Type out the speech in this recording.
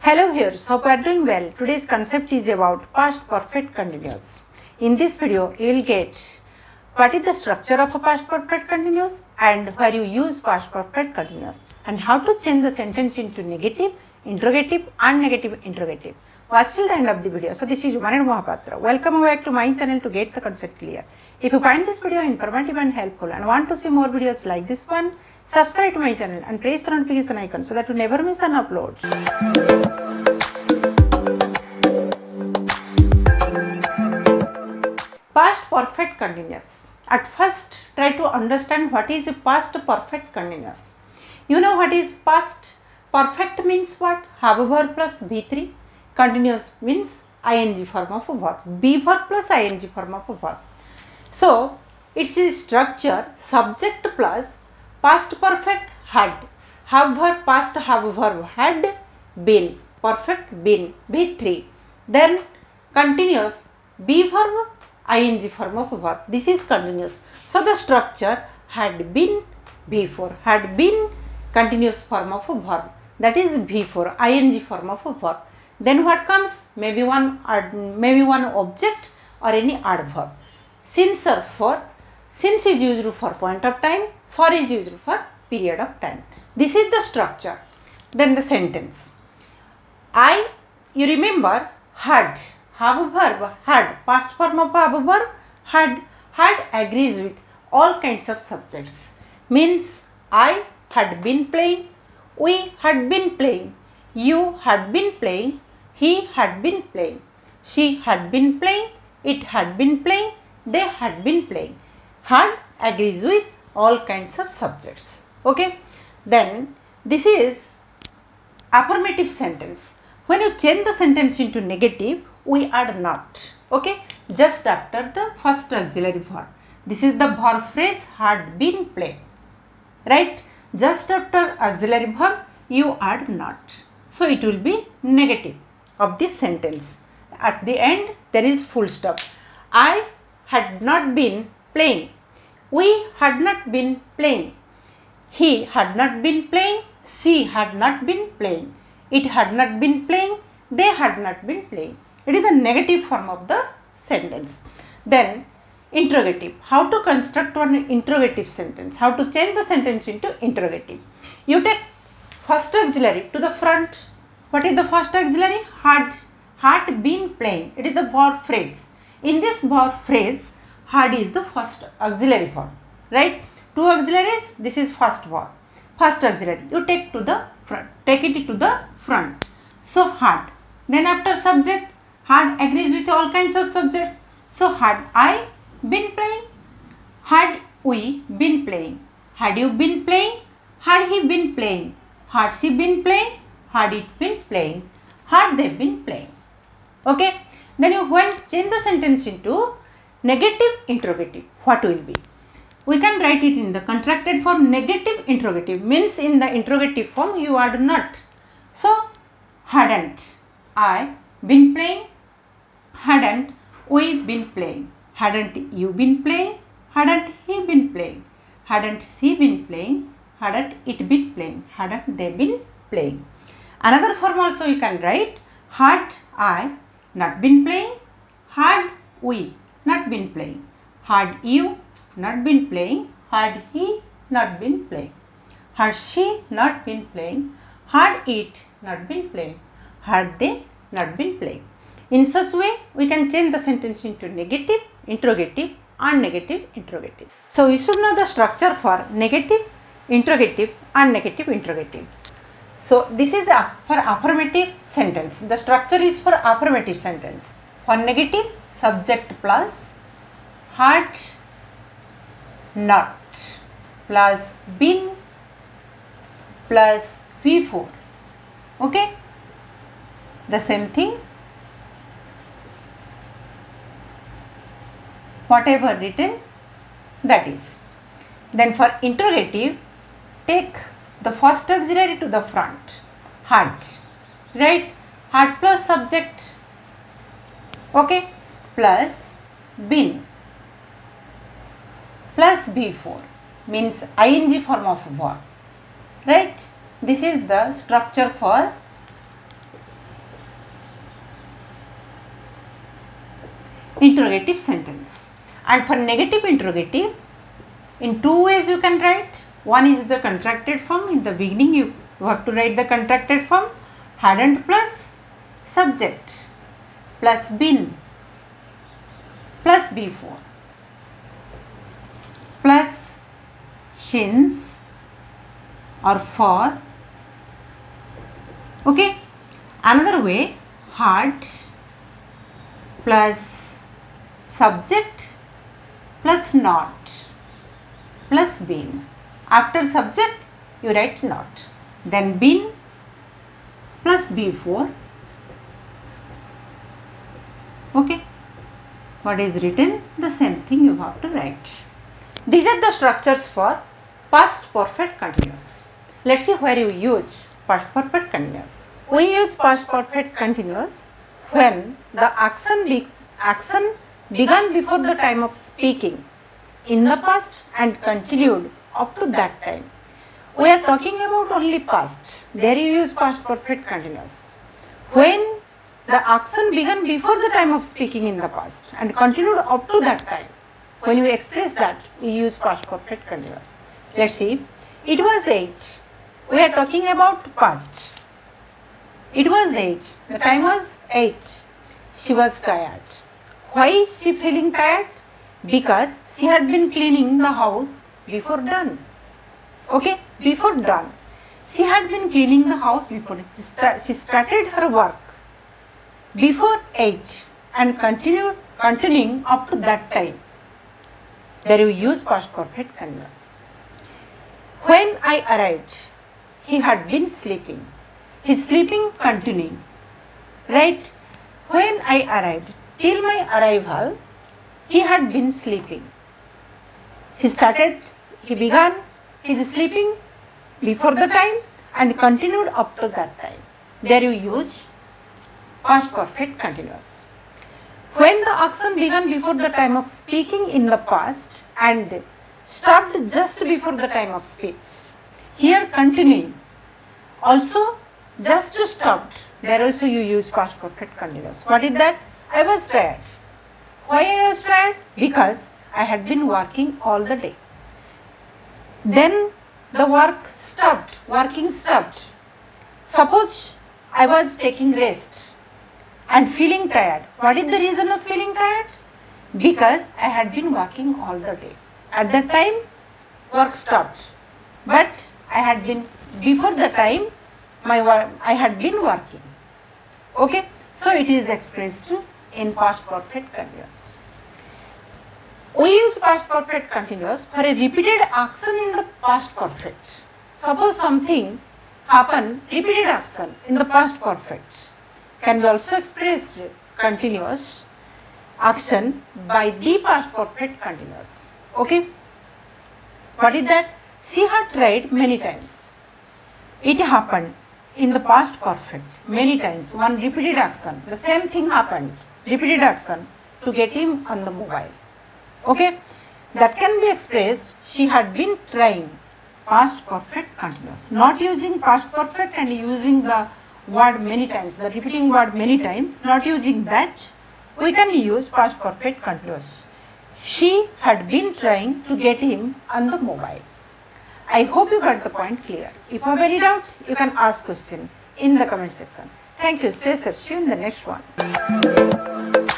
Hello viewers, hope you are doing well. Today's concept is about past perfect continuous. In this video, you will get what is the structure of a past perfect continuous and where you use past perfect continuous and how to change the sentence into negative, interrogative and negative interrogative. Watch till the end of the video. So this is Manad Mohapatra. Welcome back to my channel to get the concept clear. If you find this video informative and helpful and want to see more videos like this one, subscribe to my channel and press the notification icon so that you never miss an upload. Past perfect continuous. At first, try to understand what is a past perfect continuous. You know what is past perfect means what? Have verb plus V3. Continuous means ing form of a verb. Be verb plus ing form of a verb. So, its structure subject plus past perfect had. Have verb past have verb had been. Perfect been V3. Then continuous be verb ing form of a verb. This is continuous. So, the structure had been before. Had been continuous form of a verb. That is before ing form of a verb. Then what comes? Maybe one object or any adverb. Since or for. Since is used for point of time. For is used for period of time. This is the structure. Then the sentence. You remember had. Have a verb, had, past form of have a verb, had agrees with all kinds of subjects. Means I had been playing, we had been playing, you had been playing, he had been playing, she had been playing, it had been playing, they had been playing. Had agrees with all kinds of subjects. Okay. Then this is affirmative sentence. When you change the sentence into negative, we add not. Okay. Just after the first auxiliary verb. This is the verb phrase had been playing. Right. Just after auxiliary verb, you add not. So it will be negative of this sentence. At the end, there is full stop. I had not been playing. We had not been playing. He had not been playing. She had not been playing. It had not been playing. They had not been playing. It is the negative form of the sentence. Then interrogative. How to construct one interrogative sentence? How to change the sentence into interrogative? You take first auxiliary to the front. What is the first auxiliary? Had been playing. It is the verb phrase. In this verb phrase, had is the first auxiliary verb. Right? Two auxiliaries. This is first verb. First auxiliary. You take to the front. Take it to the front. So had. Then after subject. Had agrees with all kinds of subjects. So had I been playing? Had we been playing? Had you been playing? Had he been playing? Had she been playing? Had it been playing? Had they been playing? Okay. Then you change the sentence into negative interrogative. What will be? We can write it in the contracted form. Negative interrogative means in the interrogative form you add not. So hadn't I been playing? Hadn't we been playing? Hadn't you been playing? Hadn't he been playing? Hadn't she been playing? Hadn't it been playing? Hadn't they been playing? Another form also you can write. Had I not been playing? Had we not been playing? Had you not been playing? Had he not been playing? Had she not been playing? Had it not been playing? Had they not been playing? In such way, we can change the sentence into negative, interrogative and negative interrogative. So, we should know the structure for negative, interrogative and negative interrogative. So, this is for affirmative sentence. The structure is for affirmative sentence. For negative, subject plus had not plus been plus V4. Okay. The same thing. Whatever written, that is. Then for interrogative, take the first auxiliary to the front. Had. Right? Had plus subject. Okay. Plus been. Plus B4 means ing form of verb. Right? This is the structure for interrogative sentence. And for negative interrogative, in two ways you can write. One is the contracted form. In the beginning you have to write the contracted form, hadn't plus subject plus been plus before plus since or for. Okay. Another way, had plus subject plus not plus been. After subject you write not, then been plus before. Okay. What is written, the same thing you have to write. These are the structures for past perfect continuous. Let's see where you use past perfect continuous. We use past perfect continuous when the action began before the time of speaking in the past and continued up to that time. We are talking about only past. There you use past perfect continuous. When the action began before the time of speaking in the past and continued up to that time, when you express that, we use past perfect continuous. Let's see. It was 8. We are talking about past. It was 8. The time was 8. She was tired. Why is she feeling tired? Because she had been cleaning the house before dawn. Okay, before dawn. She had been cleaning the house before. She started her work before 8 and continuing up to that time. There you use past perfect continuous. When I arrived, he had been sleeping. His sleeping continuing. Right? When I arrived, till my arrival, he had been sleeping. He began his sleeping before the time and continued up to that time. There you use past perfect continuous. When the action began before the time of speaking in the past and stopped just before the time of speech. Here continuing. Also just stopped. There also you use past perfect continuous. What is that? I was tired. Why I was tired? Because I had been working all the day. Then the working stopped. Suppose I was taking rest and feeling tired. What is the reason of feeling tired? Because I had been working all the day. At that time, work stopped. But before the time, I had been working. Okay? So it is expressed in past perfect continuous. We use past perfect continuous for a repeated action in the past perfect. Suppose something happened, repeated action in the past perfect can be also expressed continuous action by the past perfect continuous. Okay? What is that? She had tried many times. It happened in the past perfect many times. One repeated action. The same thing happened. Repeated action to get him on the mobile. Okay? That can be expressed, she had been trying. Past perfect continuous. Not using past perfect and using the word many times, the repeating word many times, not using that, we can use past perfect continuous. She had been trying to get him on the mobile. I hope you got the point clear. If you have any doubt, you can ask question in the comment section. Thank you. Stay safe. See you in the next one.